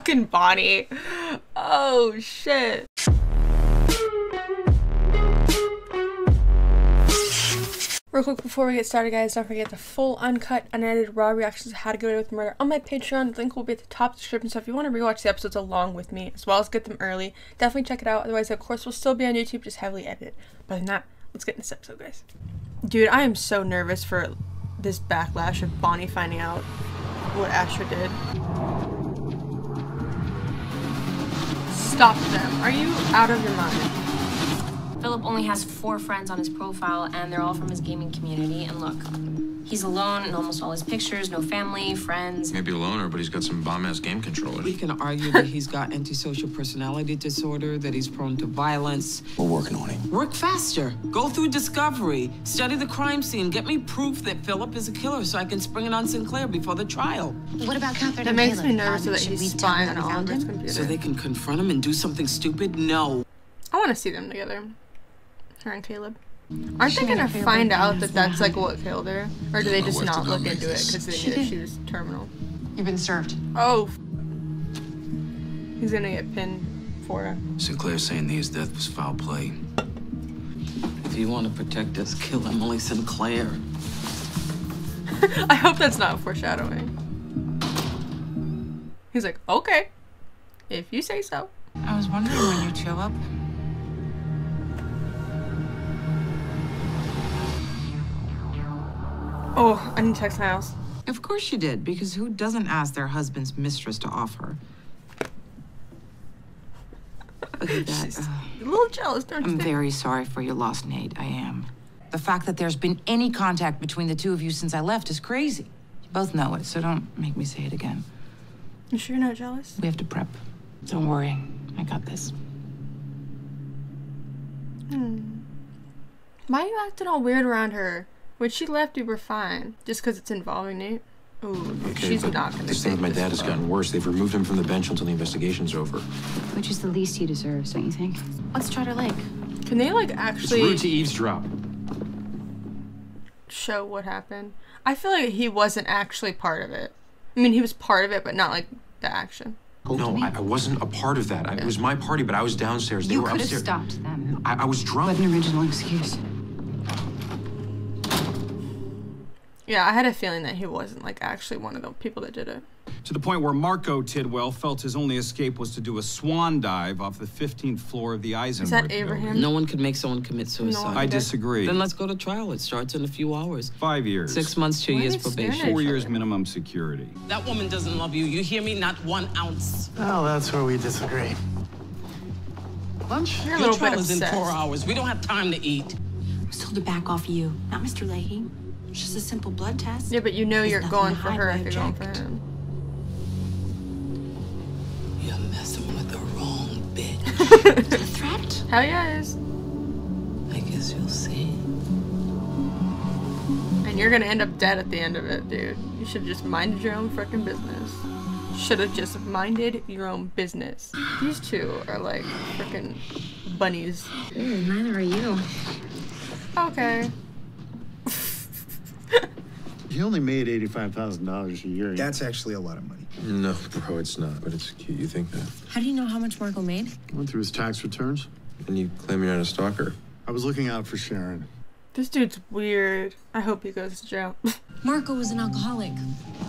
Fucking Bonnie. Oh shit. Real quick before we get started, guys, don't forget the full, uncut, unedited, raw reactions of How to Get Away with Murder on my Patreon. The link will be at the top description, so if you want to rewatch the episodes along with me, as well as get them early, definitely check it out. Otherwise, of course, will still be on YouTube, just heavily edited. But other than that, let's get in this episode, guys. Dude, I am so nervous for this backlash of Bonnie finding out what Asher did. Stop them. Are you out of your mind? Philip only has 4 friends on his profile, and they're all from his gaming community. And look, he's alone in almost all his pictures, no family, friends. Maybe a loner, but he's got some bomb-ass game controllers. We can argue that he's got antisocial personality disorder, that he's prone to violence. We're working on it. Work faster. Go through discovery. Study the crime scene. Get me proof that Philip is a killer so I can spring it on Sinclair before the trial. What about Catherine? That makes me nervous that he's spying on Oliver's computer. So they can confront him and do something stupid? No. I want to see them together. Her and Caleb. Aren't they gonna find out that that's like what killed her? Or do they just not look into it because they knew that she was terminal? You've been served. Oh. He's gonna get pinned for it. Sinclair's saying that his death was foul play. If you want to protect us, kill Emily Sinclair. I hope that's not foreshadowing. He's like, okay. If you say so. I was wondering when you'd show up. Oh, I need to text my house. Of course you did, because who doesn't ask their husband's mistress to offer? Look at that. She's a little jealous, don't you I'm think? very sorry for your loss, Nate. I am. The fact that there's been any contact between the two of you since I left is crazy. You both know it, so don't make me say it again. You sure you're not jealous? We have to prep. Don't worry. I got this. Why are you acting all weird around her? When she left, we were fine. Just because it's involving Nate? Ooh, dude, Okay, she's but not gonna this thing with my dad has gotten worse. They've removed him from the bench until the investigation's over. Which is the least he deserves, don't you think? What's Charter Lake? Can they, like, It's actually rude to eavesdrop. show what happened? I feel like he wasn't actually part of it. I mean, he was part of it, but not, like, the action. No, I wasn't a part of that. It was my party, but I was downstairs. They You were could have upstairs. stopped them. I was drunk. What an original excuse. Yeah, I had a feeling that he wasn't, like, actually one of the people that did it. To the point where Marco Tidwell felt his only escape was to do a swan dive off the 15th floor of the Is Eisenberg that Abraham? building. No one could make someone commit suicide. I disagree. Then let's go to trial. It starts in a few hours. 5 years. 6 months, 2 Why are years they staring probation. at 4 each years other? minimum security. That woman doesn't love you. You hear me? Not 1 ounce. Well, that's where we disagree. Lunch? You're a Your little bit trial is in obsessed. 4 hours. We don't have time to eat. I was told to back off you, not Mr. Leahy. It's just a simple blood test. Yeah, but you know There's you're nothing going to for hide, her I if you're going for object. him. You're messing with the wrong bitch. Is it a threat? Hell yeah, it is. I guess you'll see. And you're gonna end up dead at the end of it, dude. You should have just minded your own freaking business. Should have just minded your own business. These two are like freaking bunnies. Neither are you. Okay. He only made $85,000 a year. That's actually a lot of money. No, bro, it's not. But it's cute. You think that. How do you know how much Marco made? Went through his tax returns. And you claim you're not a stalker. I was looking out for Sharon. This dude's weird. I hope he goes to jail. Marco was an alcoholic.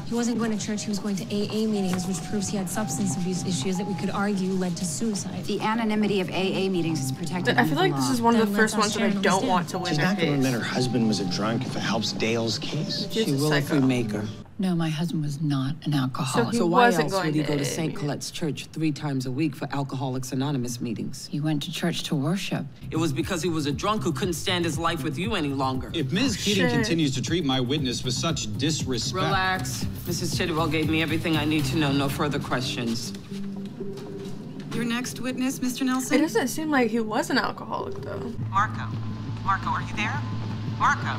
He wasn't going to church, he was going to AA meetings, which proves he had substance abuse issues that we could argue led to suicide. The anonymity of AA meetings is protected I under feel the like this law. is one of the Then first let's ones that I ask don't Sharon want to win She's their not going to admit her case. husband was a drunk if it helps Dale's case. She's She a will if psycho. we make her. No, my husband was not an alcoholic. He So why wasn't else going would he to go to AA St. meetings. Colette's church 3 times a week for Alcoholics Anonymous meetings? He went to church to worship. It was because he was a drunk who couldn't stand his life with you any longer. If Ms. Keating Shit. continues to treat my witness with such disrespect... Relax. Mrs. Tidwell gave me everything I need to know. No further questions. Your next witness, Mr. Nelson? It doesn't seem like he was an alcoholic though. Marco. Marco, are you there? Marco.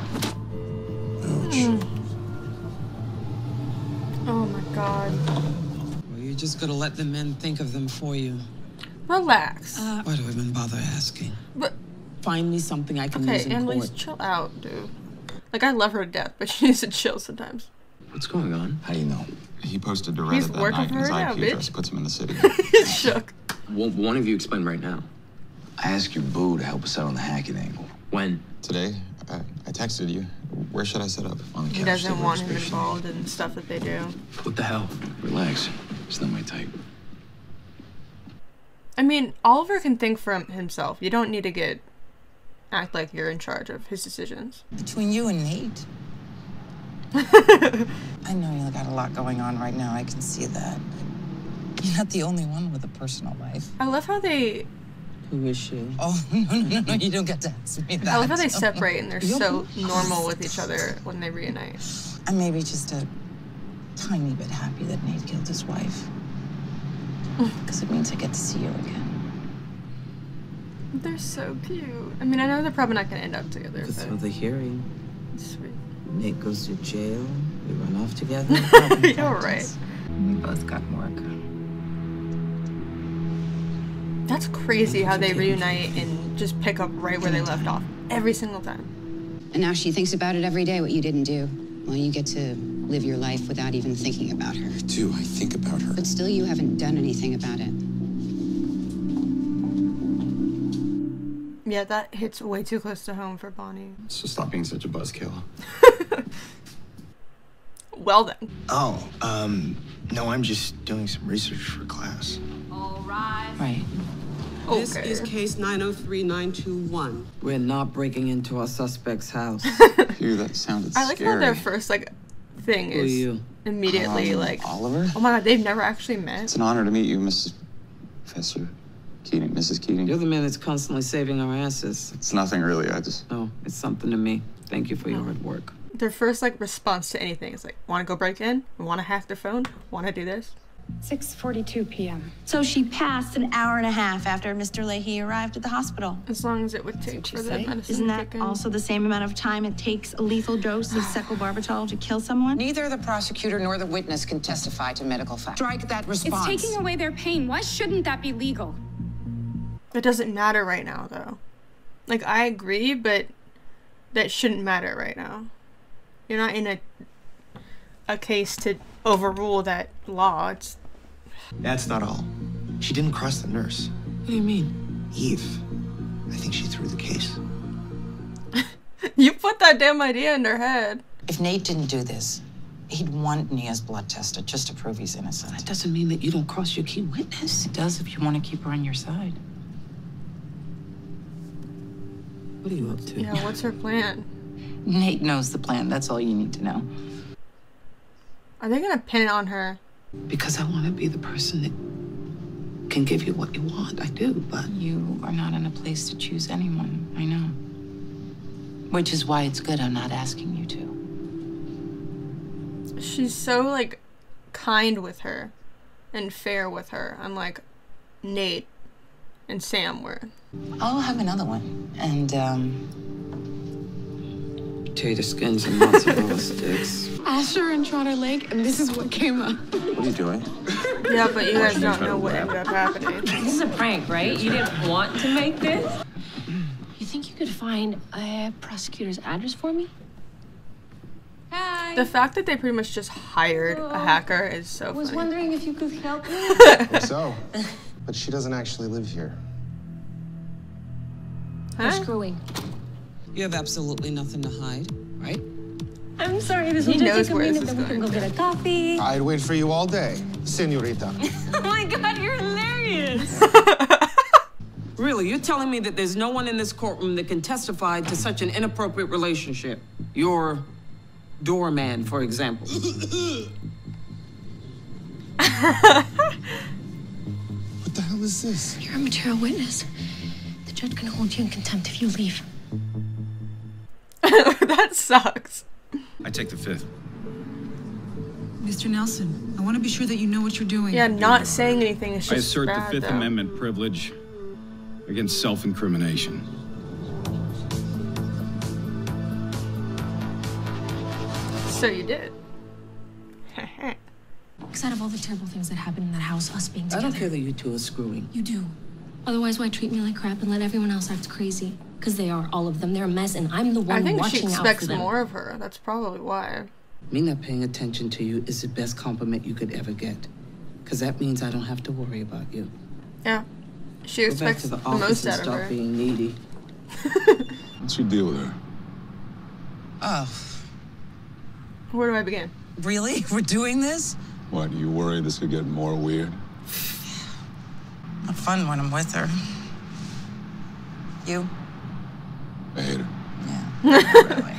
Oh my god. Well, you just gotta let the men think of them for you. Relax. Why do I even bother asking? But Find me something I can use okay, in Annalise, court. chill out, dude. Like, I love her to death, but she needs to chill sometimes. What's going on? How do you know? He posted to He's Reddit that working night, and his for her now, IP address bitch. puts him in the city. He's shook. Won't one of you explain right now? I asked your boo to help us out on the hacking angle. When? Today, I texted you. Where should I set up? On the couch. He doesn't the want him workstation. involved in stuff that they do. What the hell? Relax. It's not my type. I mean, Oliver can think for himself. You don't need to act like you're in charge of his decisions. Between you and Nate. I know you got a lot going on right now. I can see that. But you're not the only one with a personal life. I love how they... Who is she? Oh, no, you don't get to ask me that. I love how they separate and they're so normal with each other when they reunite. I'm maybe just a tiny bit happy that Nate killed his wife. Because it means I get to see you again. They're so cute. I mean, I know they're probably not going to end up together, Because but of the hearing. it's sweet. Nate goes to jail. We run off together. You're right. We both got work. That's crazy how they reunite and just pick up right where they left off every single time. And now she thinks about it every day, what you didn't do. Well, you get to live your life without even thinking about her. I do. I think about her. But still, you haven't done anything about it. Yeah, that hits way too close to home for Bonnie. So stop being such a buzzkill. Well then. Oh, no, I'm just doing some research for class. All right. Right. This Okay. is case 903921. We're not breaking into our suspect's house. Phew, that sounded I like scary. how their first thing Who are is you? immediately Oliver? oh my god, they've never actually met. It's an honor to meet you, Mrs. Professor Keating, Mrs. Keating. You're the man that's constantly saving our asses. It's nothing really. I just... No, it's something to me. Thank you for your hard work. Their first response to anything is want to go break in? Want to hack their phone? Want to do this? 6:42 p.m. So she passed an hour and a half after Mr. Leahy arrived at the hospital. As long as it would take for the medicine Isn't to that kick in. also the same amount of time it takes a lethal dose of secobarbital to kill someone? Neither the prosecutor nor the witness can testify to medical facts. Strike that response. It's taking away their pain. Why shouldn't that be legal? It doesn't matter right now, though. I agree, but that shouldn't matter right now. You're not in a case to overrule that law. It's... That's not all. She didn't cross the nurse. What do you mean? Eve. I think she threw the case. You put that damn idea in their head. If Nate didn't do this, he'd want Nia's blood tested just to prove he's innocent. That doesn't mean that you don't cross your key witness. It does if you want to keep her on your side. What are you up to? Yeah, what's her plan? Nate knows the plan. That's all you need to know. Are they gonna pin it on her? Because I want to be the person that can give you what you want. I do, but... You are not in a place to choose anyone. I know. Which is why it's good I'm not asking you to. She's so, kind with her and fair with her, unlike Nate and Sam were. I'll have another one. And, potato skins and mozzarella sticks. Asher and Trotter Lake, and this is what came up. What are you doing? Yeah, but you guys don't know what ended up happening. This is a prank, right? You didn't want to make this? You think you could find a prosecutor's address for me? Hi. The fact that they pretty much just hired a hacker is so I was funny. wondering if you could help me. Hope so. But she doesn't actually live here. We're screwing. You have absolutely nothing to hide, right? I'm sorry, this will He just knows take a where minute, this then is we can going. go get a coffee. I'd wait for you all day, senorita. Oh my god, you're hilarious. Really, you're telling me that there's no one in this courtroom that can testify to such an inappropriate relationship? Your doorman, for example. What the hell is this? You're a material witness. The judge can hold you in contempt if you leave. That sucks. I take the fifth. Mr. Nelson, I want to be sure that you know what you're doing. Yeah, not saying anything is just I assert bad, the Fifth though. Amendment privilege against self-incrimination. So you did. Because out of all the terrible things that happened in that house, us being I together. don't care that you two are screwing. You do. Otherwise, why treat me like crap and let everyone else act crazy? Because they are, all of them. They're a mess, and I'm the one I think she watching out for expects them. more of her. That's probably why. Me not paying attention to you is the best compliment you could ever get. Because that means I don't have to worry about you. Yeah. She expects the most out of her. Stop being needy. What's your deal with her? Oh. Where do I begin? Really? We're doing this? Why, do you worry this could get more weird? Not fun when I'm with her. You? I hate her. Yeah. Really.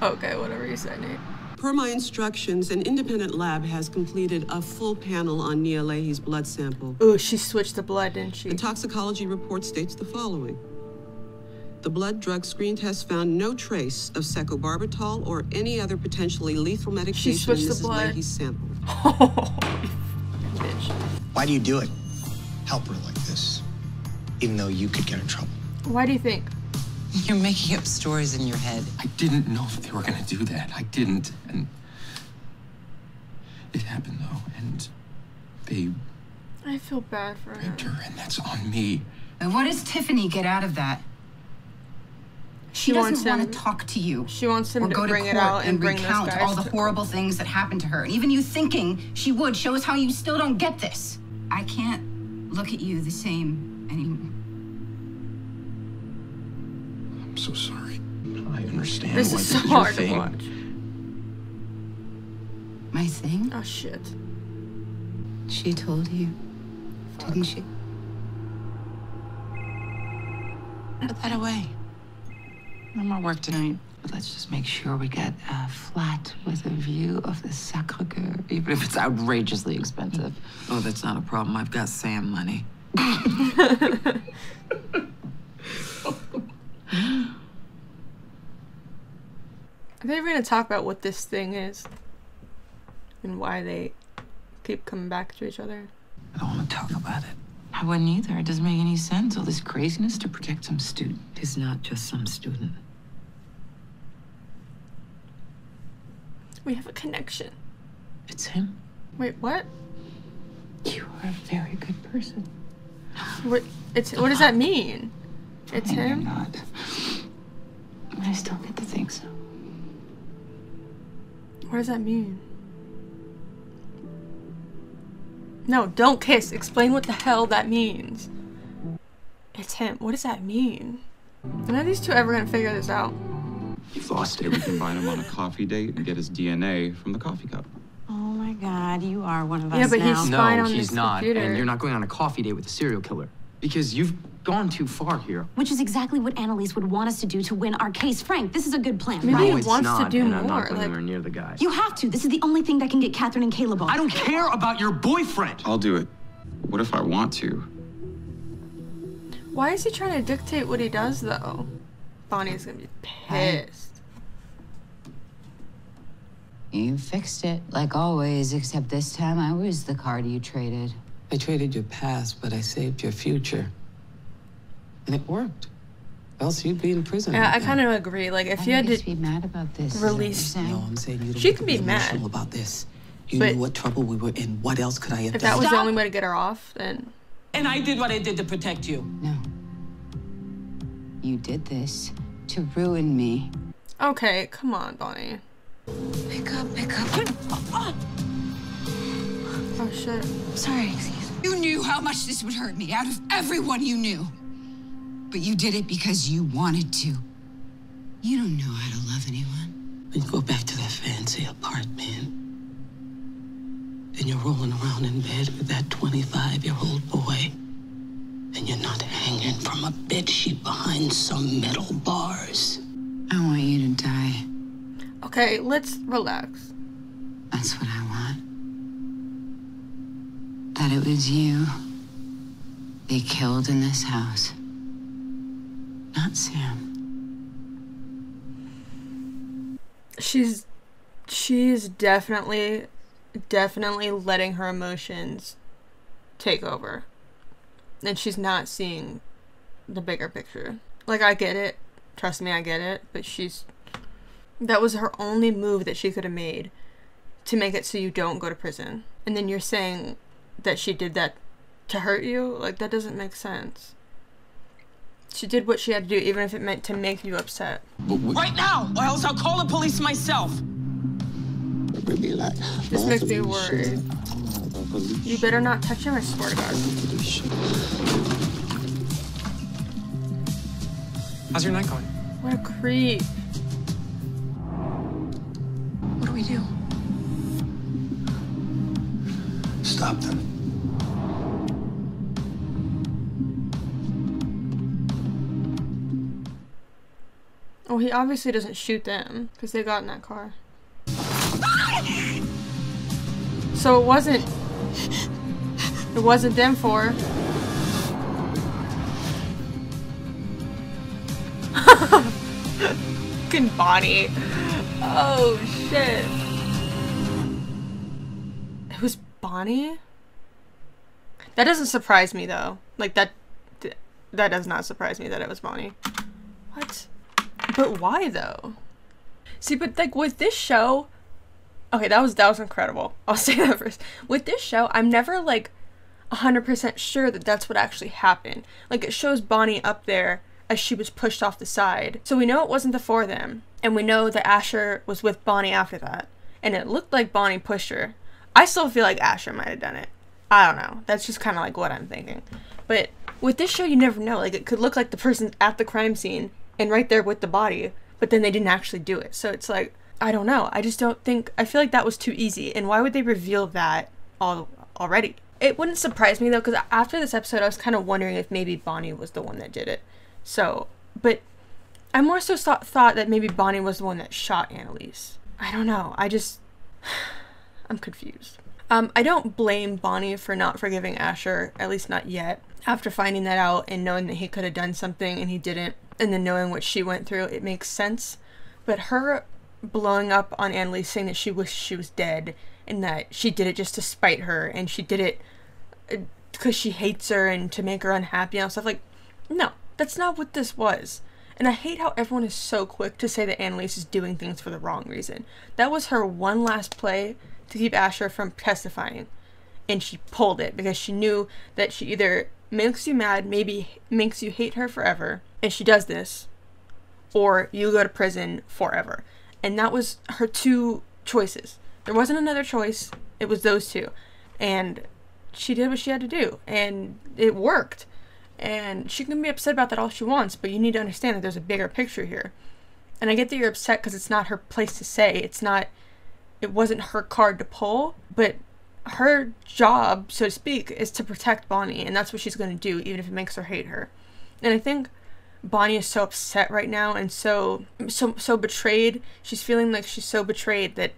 Okay, whatever you say, Nate. Per my instructions, an independent lab has completed a full panel on Nia Leahy's blood sample. Ooh, she switched the blood, didn't she? The toxicology report states the following. The blood drug screen test found no trace of secobarbital or any other potentially lethal medication in Mrs. Leahy's sample. Oh, bitch. Why do you do it? Help her like this, even though you could get in trouble. Why do you think? You're making up stories in your head. I didn't know that they were gonna do that. I didn't, and it happened though, and they I feel bad for raped her, and that's on me. And what does Tiffany get out of that? She doesn't want to talk to you. She wants him or to go bring to it court out and bring recount those guys all the to horrible things that happened to her. And even you thinking she would shows how you still don't get this. I can't look at you the same anymore. I'm so sorry. I understand. This why is so your hard to thing. watch. My thing? Oh shit. She told you, didn't she? Put that away. No more work tonight. But let's just make sure we get a flat with a view of the Sacre-Cœur, even if it's outrageously expensive. Oh, that's not a problem. I've got Sam money. Are they ever going to talk about what this thing is? And why they keep coming back to each other? I don't want to talk about it. I wouldn't either. It doesn't make any sense. All this craziness to protect some student. He's not just some student. We have a connection. It's him. Wait, what? You are a very good person. What does that mean? It's And him? You're not. I still get to think so. What does that mean? No, don't kiss. Explain what the hell that means. It's him. What does that mean? When are these two ever gonna figure this out? You've lost it. We can invite him on a coffee date and get his DNA from the coffee cup. Oh my God, you are one of us Yeah, but now. he's spying on No, this he's not. computer. And you're not going on a coffee date with a serial killer. Because you've gone too far here. Which is exactly what Annalise would want us to do to win our case. Frank, this is a good plan, Maybe right? he wants to do and I'm more. not going Like, anywhere near the guy. You have to. This is the only thing that can get Catherine and Caleb off. I don't care about your boyfriend. I'll do it. What if I want to? why is he trying to dictate what he does, though? Bonnie's gonna be pissed. You fixed it, like always, except this time I was the card you traded. I traded your past, but I saved your future. And it worked. Else you'd be in prison. Yeah, right I now. kind of agree. Like, if you had to be mad about this, release, No, I'm saying you don't she have to can be mad. emotional about this. You But knew what trouble we were in. What else could I have If done? that was the only way to get her off, then And I did what I did to protect you. No. You did this to ruin me. okay. Come on, Bonnie. Pick up, pick up. Oh shit. Sorry, excuse me. You knew how much this would hurt me, out of everyone you knew. But you did it because you wanted to. You don't know how to love anyone. When you go back to that fancy apartment, and you're rolling around in bed with that 25-year-old boy, and you're not hanging from a bedsheet behind some metal bars. I want you to die. Okay, let's relax. That's what I want. That it was you they killed in this house. Not Sam. She's definitely letting her emotions take over. And she's not seeing the bigger picture. Like, I get it. Trust me, I get it. But that was her only move that she could have made to make it so you don't go to prison. And then you're saying that she did that to hurt you? Like, that doesn't make sense. She did what she had to do, even if it meant to make you upset. Right now, or else I'll call the police myself. This makes me worried. You better not touch him, I swear to God. How's your night going? What a creep. What do we do? Stop them. Oh, he obviously doesn't shoot them because they got in that car. So it wasn't them four. Fucking Bonnie. Oh shit. It was Bonnie? That doesn't surprise me though. Like that does not surprise me that it was Bonnie. What? But why though? See, but like with this show, okay, that was incredible. I'll say that first. With this show, I'm never like 100% sure that that's what actually happened. Like it shows Bonnie up there as she was pushed off the side. So we know it wasn't the four of them, and we know that Asher was with Bonnie after that, and it looked like Bonnie pushed her. I still feel like Asher might have done it. I don't know. That's just kind of like what I'm thinking. But with this show, you never know. Like it could look like the person's at the crime scene and right there with the body, but then they didn't actually do it. So it's like, I don't know. I just don't think, I feel like that was too easy. And why would they reveal that already? It wouldn't surprise me though, because after this episode, I was kind of wondering if maybe Bonnie was the one that did it. So, but I more so thought that maybe Bonnie was the one that shot Annalise. I don't know. I'm confused. I don't blame Bonnie for not forgiving Asher, at least not yet. After finding that out and knowing that he could have done something and he didn't, and then knowing what she went through, it makes sense. But her blowing up on Annalise, saying that she wished she was dead and that she did it just to spite her and she did it because she hates her and to make her unhappy and stuff, like, no, that's not what this was. And I hate how everyone is so quick to say that Annalise is doing things for the wrong reason. That was her one last play to keep Asher from testifying, and she pulled it because she knew that she either makes you mad, maybe makes you hate her forever, and she does this, or you go to prison forever. And that was her two choices. There wasn't another choice. It was those two. And she did what she had to do, and it worked. And she can be upset about that all she wants, but you need to understand that there's a bigger picture here. And I get that you're upset because it's not her place to say. It wasn't her card to pull, but her job, so to speak, is to protect Bonnie, and that's what she's going to do, even if it makes her hate her. And I think Bonnie is so upset right now and so betrayed. She's feeling like she's so betrayed that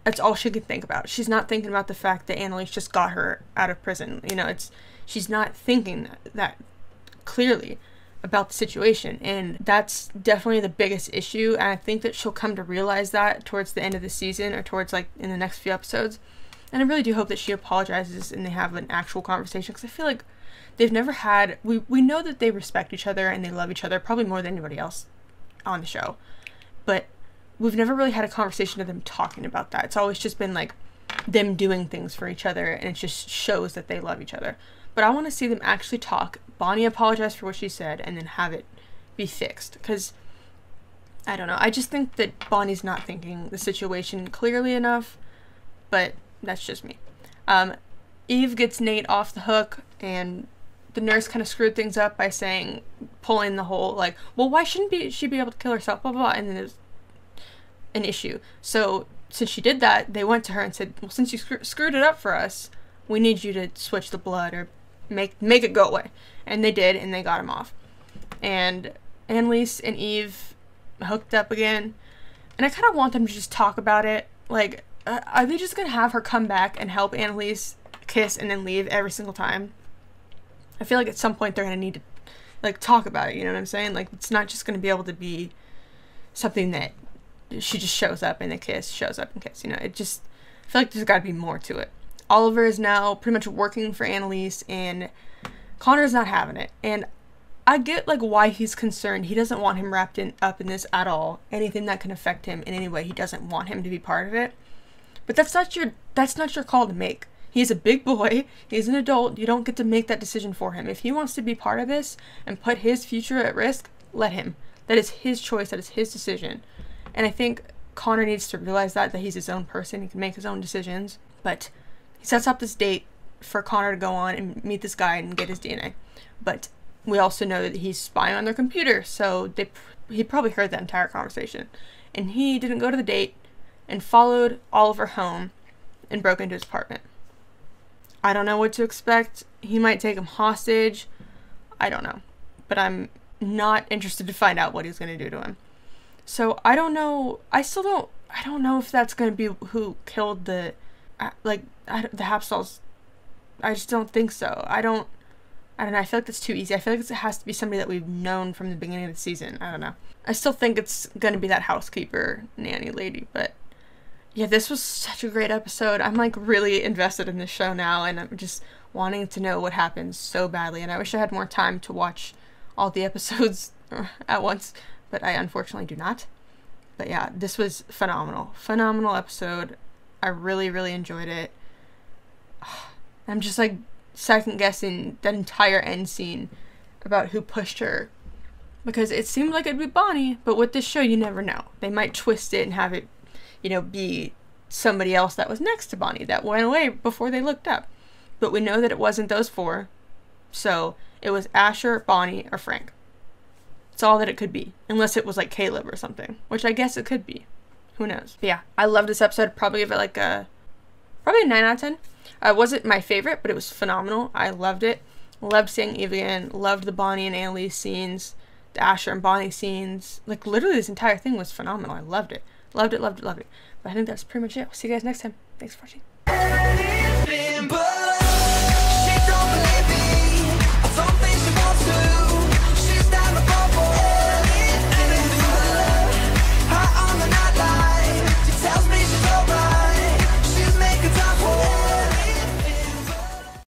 that's all she can think about. She's not thinking about the fact that Annalise just got her out of prison. You know, she's not thinking that clearly about the situation, and that's definitely the biggest issue. And I think that she'll come to realize that towards the end of the season, or towards like in the next few episodes. And I really do hope that she apologizes and they have an actual conversation, because I feel like they've never had, we know that they respect each other and they love each other probably more than anybody else on the show, but we've never really had a conversation of them talking about that. It's always just been like them doing things for each other, and it just shows that they love each other. But I want to see them actually talk, Bonnie apologize for what she said, and then have it be fixed, because I don't know, I just think that Bonnie's not thinking the situation clearly enough, but that's just me. Eve gets Nate off the hook, and the nurse kind of screwed things up by pulling the whole, like, well, why shouldn't she be able to kill herself, blah, blah, blah, and then there's an issue. So since she did that, they went to her and said, well, since you screwed it up for us, we need you to switch the blood or make it go away. And they did, and they got him off. And Annalise and Eve hooked up again, and I kind of want them to just talk about it. Like, are they just gonna have her come back and help Annalise kiss and then leave every single time? I feel like at some point they're gonna need to like talk about it, you know what I'm saying? Like, it's not just gonna be able to be something that she just shows up and they kiss, shows up and kiss, you know? It just, I feel like there's gotta be more to it. Oliver is now pretty much working for Annalise, and Connor's not having it. And I get like why he's concerned. He doesn't want him wrapped up in this at all. Anything that can affect him in any way, he doesn't want him to be part of it. But that's not your call to make. He's a big boy. He's an adult. You don't get to make that decision for him. If he wants to be part of this and put his future at risk, let him. That is his choice. That is his decision. And I think Connor needs to realize that he's his own person. He can make his own decisions. But he sets up this date for Connor to go on and meet this guy and get his DNA. But we also know that he's spying on their computer, so he probably heard that entire conversation. And he didn't go to the date and followed Oliver home and broke into his apartment. I don't know what to expect. He might take him hostage. I don't know. But I'm not interested to find out what he's going to do to him. So I don't know. I don't know if that's going to be who killed the Hapstalls. I just don't think so. I don't know. I feel like that's too easy. I feel like it has to be somebody that we've known from the beginning of the season. I don't know. I still think it's going to be that housekeeper nanny lady, but yeah, this was such a great episode. I'm like really invested in this show now, and I'm just wanting to know what happens so badly, and I wish I had more time to watch all the episodes at once, but I unfortunately do not. But yeah, this was phenomenal. Phenomenal episode. I really, really enjoyed it. I'm just like second guessing that entire end scene about who pushed her, because it seemed like it'd be Bonnie, but with this show you never know. They might twist it and have it, you know, be somebody else that was next to Bonnie that went away before they looked up. But we know that it wasn't those four, so it was Asher, Bonnie, or Frank. It's all that it could be, unless it was like Caleb or something, which I guess it could be. Who knows? But yeah, I love this episode. Probably give it like probably a 9 out of 10. It wasn't my favorite, but it was phenomenal. I loved it. Loved seeing Eve again. Loved the Bonnie and Annalise scenes, the Asher and Bonnie scenes. Like literally this entire thing was phenomenal. I loved it. Loved it, loved it, loved it. But I think that's pretty much it. We'll see you guys next time. Thanks for watching.